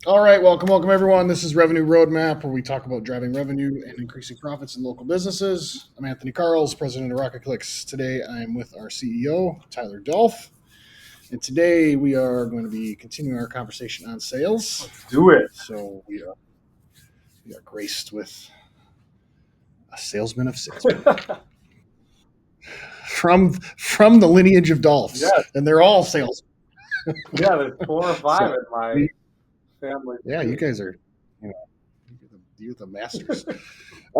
All right, welcome everyone. This is Revenue Roadmap, where we talk about driving revenue and increasing profits in local businesses. I'm Anthony Karls, president of Rocket Clicks. Today I am with our CEO, Tyler Dolph. And today we are going to be continuing our conversation on sales. Do it. So we are graced with a salesman of salespeople from the lineage of Dolphs, Yes. and they're all salesmen. Yeah, there's 4 or 5 So in my we, family yeah, you too. guys are, you're the masters.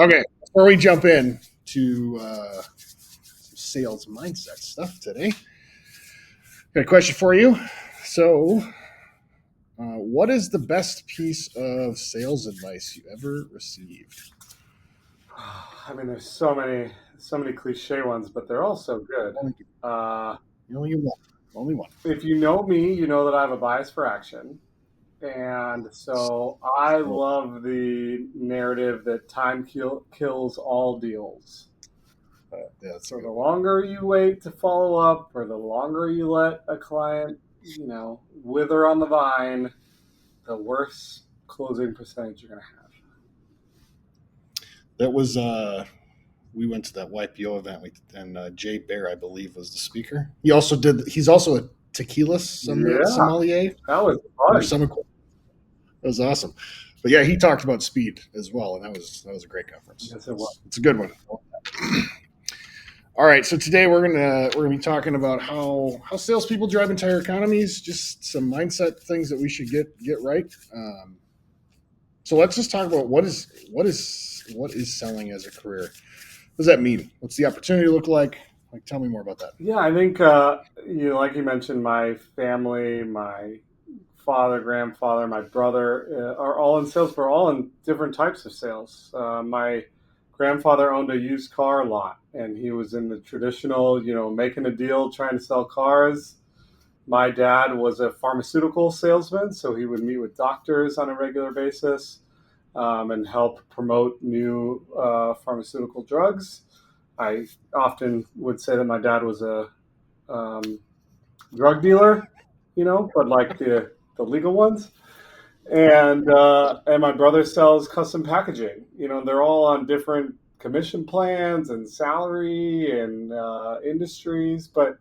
Okay, before we jump in to some sales mindset stuff today, got a question for you. So, what is the best piece of sales advice you ever received? I mean, there's so many cliche ones, but they're all so good. Only, Uh, only one. Only one. if you know me, you know that I have a bias for action. And so I So, love the narrative that time kills all deals. yeah, that's a So the good one. longer you wait to follow up, or the longer you let a client, wither on the vine, the worse closing percentage you're going to have. That was we went to that YPO event, and Jay Bear, I believe, was the speaker. He's also a tequila Yeah, sommelier that was or fun. some. That was awesome. But yeah, he talked about speed as well, and that was a great conference. Yes, it was. It's a good one. All right, so today we're gonna be talking about how salespeople drive entire economies, just some mindset things that we should get right. So let's just talk about what is selling as a career. What does that mean? What's the opportunity look like? Like, tell me more about that. Yeah, I think like you mentioned, my family, my father, grandfather, my brother are all in sales. We're all in different types of sales. My grandfather owned a used car lot, and he was in the traditional, making a deal, trying to sell cars. My dad was a pharmaceutical salesman, so he would meet with doctors on a regular basis and help promote new pharmaceutical drugs. I often would say that my dad was a um, drug dealer, but like the legal ones. And my brother sells custom packaging. They're all on different commission plans and salary and industries, but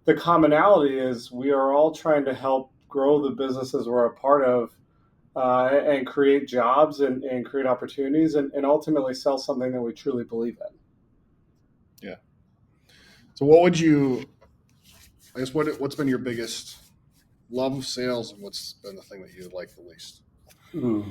the commonality is we are all trying to help grow the businesses we're a part of and create jobs and create opportunities and ultimately sell something that we truly believe in. Yeah. So what would you? I guess what's been your biggest love of sales, and what's been the thing that you like the least? Ooh.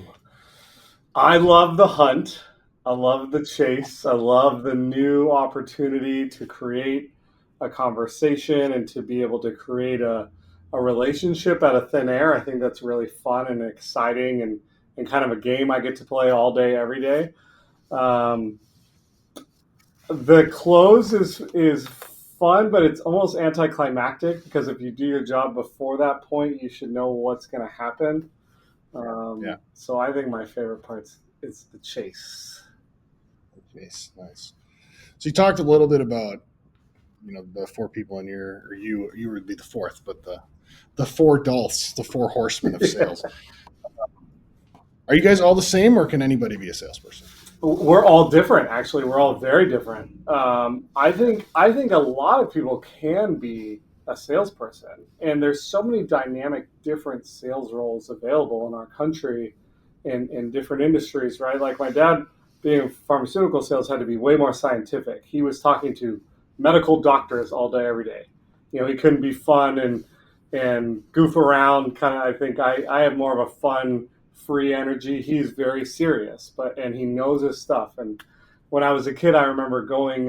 I love the hunt. I love the chase. I love the new opportunity to create a conversation and to be able to create a relationship out of thin air. I think that's really fun and exciting and kind of a game I get to play all day, every day. Um, the close is fun, but it's almost anticlimactic because if you do your job before that point, you should know what's going to happen. Yeah. So I think my favorite parts is the chase. Nice. Nice. So you talked a little bit about the four people in your, or you would be the fourth, but the four Dolphs, the four horsemen of sales. Are you guys all the same, or can anybody be a salesperson? We're all different, actually. We're all very different. I think a lot of people can be a salesperson, and there's so many dynamic, different sales roles available in our country, in different industries, right? Like my dad, being in pharmaceutical sales, had to be way more scientific. He was talking to medical doctors all day, every day. He couldn't be fun and goof around. Kind of, I think I have more of a fun, free energy. He's very serious, and he knows his stuff. And when I was a kid, I remember going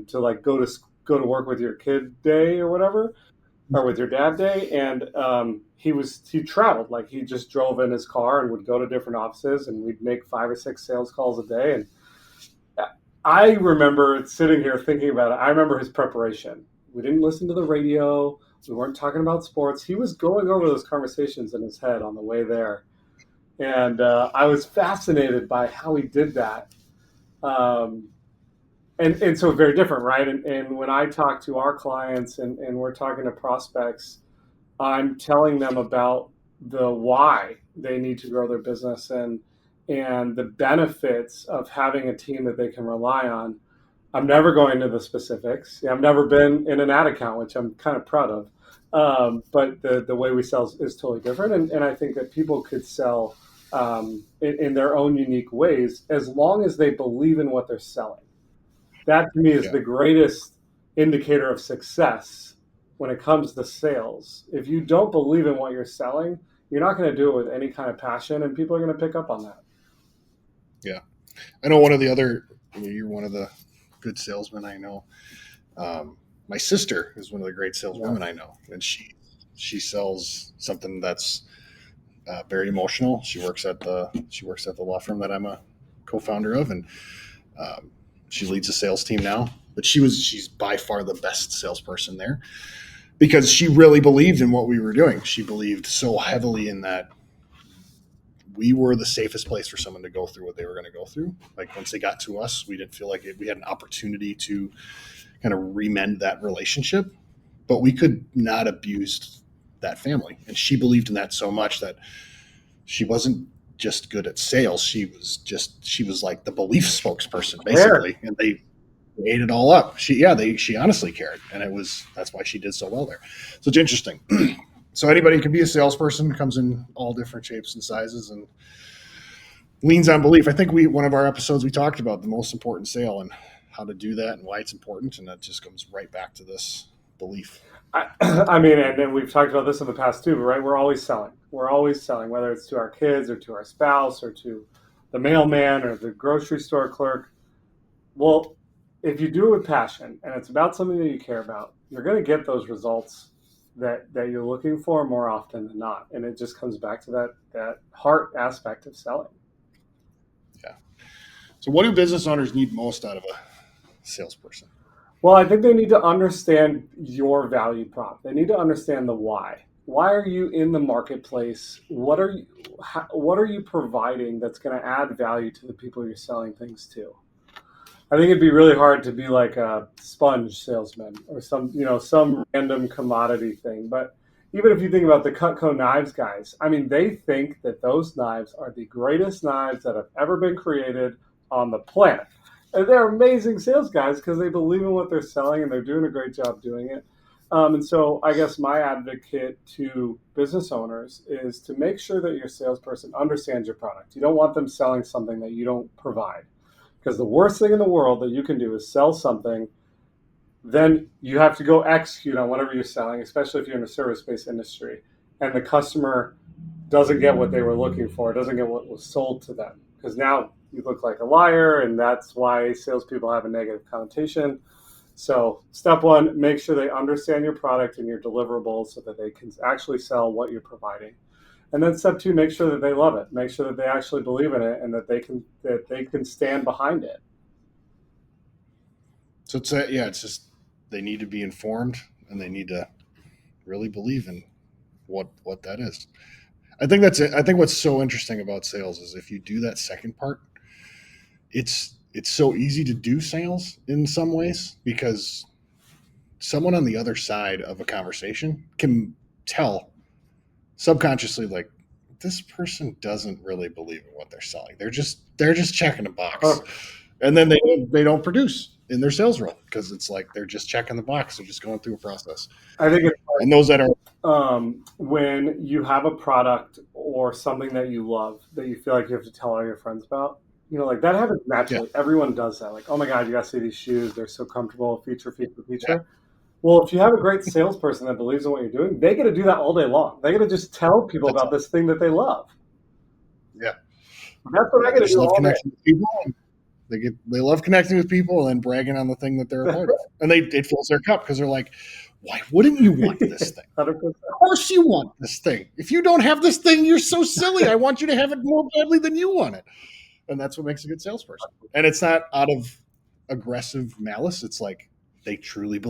to like go to work with your kid day or whatever, or with your dad day, and he traveled, like he just drove in his car and would go to different offices, and we'd make 5 or 6 sales calls a day. And I remember sitting here thinking about it. I remember his preparation. We didn't listen to the radio. We weren't talking about sports. He was going over those conversations in his head on the way there, and I was fascinated by how he did that. Um, and so very different, right? And when I talk to our clients and we're talking to prospects, I'm telling them about the why they need to grow their business, and the benefits of having a team that they can rely on. I'm never going into the specifics. Yeah, I've never been in an ad account, which I'm kind of proud of. But the way we sell is totally different. And I think that people could sell in their own unique ways as long as they believe in what they're selling. That to me is Yeah. the greatest indicator of success when it comes to sales. If you don't believe in what you're selling, you're not going to do it with any kind of passion, and people are going to pick up on that. Yeah. I know one of the other, you're one of the good salesmen I know. My sister is one of the great saleswomen I know, and she sells something that's very emotional. She works at the law firm that I'm a co-founder of, and um, she leads a sales team now. But she's by far the best salesperson there because she really believed in what we were doing. She believed so heavily in that we were the safest place for someone to go through what they were going to go through. Like once they got to us, we didn't feel like we had an opportunity to kind of remend that relationship, but we could not abuse that family. And she believed in that so much that she wasn't just good at sales. She was like the belief spokesperson basically. And they ate it all up. She honestly cared. And that's why she did so well there. So it's interesting. So anybody can be a salesperson, comes in all different shapes and sizes and leans on belief. I think one of our episodes, we talked about the most important sale and how to do that and why it's important. And that just comes right back to this belief. I mean, and we've talked about this in the past too, right? We're always selling. We're always selling, whether it's to our kids or to our spouse or to the mailman or the grocery store clerk. Well, if you do it with passion and it's about something that you care about, you're going to get those results that you're looking for more often than not. And it just comes back to that heart aspect of selling. Yeah. So what do business owners need most out of a salesperson? Well, I think they need to understand your value prop. They need to understand the why. Why are you in the marketplace? What are you providing that's going to add value to the people you're selling things to? I think it'd be really hard to be like a sponge salesman or some random commodity thing. But even if you think about the Cutco knives guys, I mean, they think that those knives are the greatest knives that have ever been created on the planet. And they're amazing sales guys because they believe in what they're selling and they're doing a great job doing it. And so I guess my advocate to business owners is to make sure that your salesperson understands your product. You don't want them selling something that you don't provide. Because the worst thing in the world that you can do is sell something, then you have to go execute on whatever you're selling, especially if you're in a service-based industry, and the customer doesn't get what they were looking for, doesn't get what was sold to them. Because now you look like a liar, and that's why salespeople have a negative connotation. So step one, make sure they understand your product and your deliverables so that they can actually sell what you're providing. And then step two, make sure that they love it. Make sure that they actually believe in it and that they can stand behind it. So it's just they need to be informed and they need to really believe in what that is. I think that's it. I think what's so interesting about sales is if you do that second part, it's so easy to do sales in some ways because someone on the other side of a conversation can tell subconsciously like this person doesn't really believe in what they're selling. They're just checking a box. Oh. And then they don't produce in their sales role because it's like they're just checking the box. They're just going through a process. I think it's And those that are when you have a product or something that you love that you feel like you have to tell all your friends about, like that happens naturally. Yeah. Everyone does that. Like, oh my God, you got to see these shoes. They're so comfortable. Feature. Yeah. Well, if you have a great salesperson that believes in what you're doing, they get to do that all day long. They get to just tell people about this thing that they love. Yeah. That's what I get to do all day. With people. They love connecting with people and bragging on the thing that they're a part of. And it fills their cup because they're like, why wouldn't you want this thing? 100%. Of course you want this thing. If you don't have this thing, you're so silly. I want you to have it more badly than you want it. And that's what makes a good salesperson. And it's not out of aggressive malice. It's like they truly believe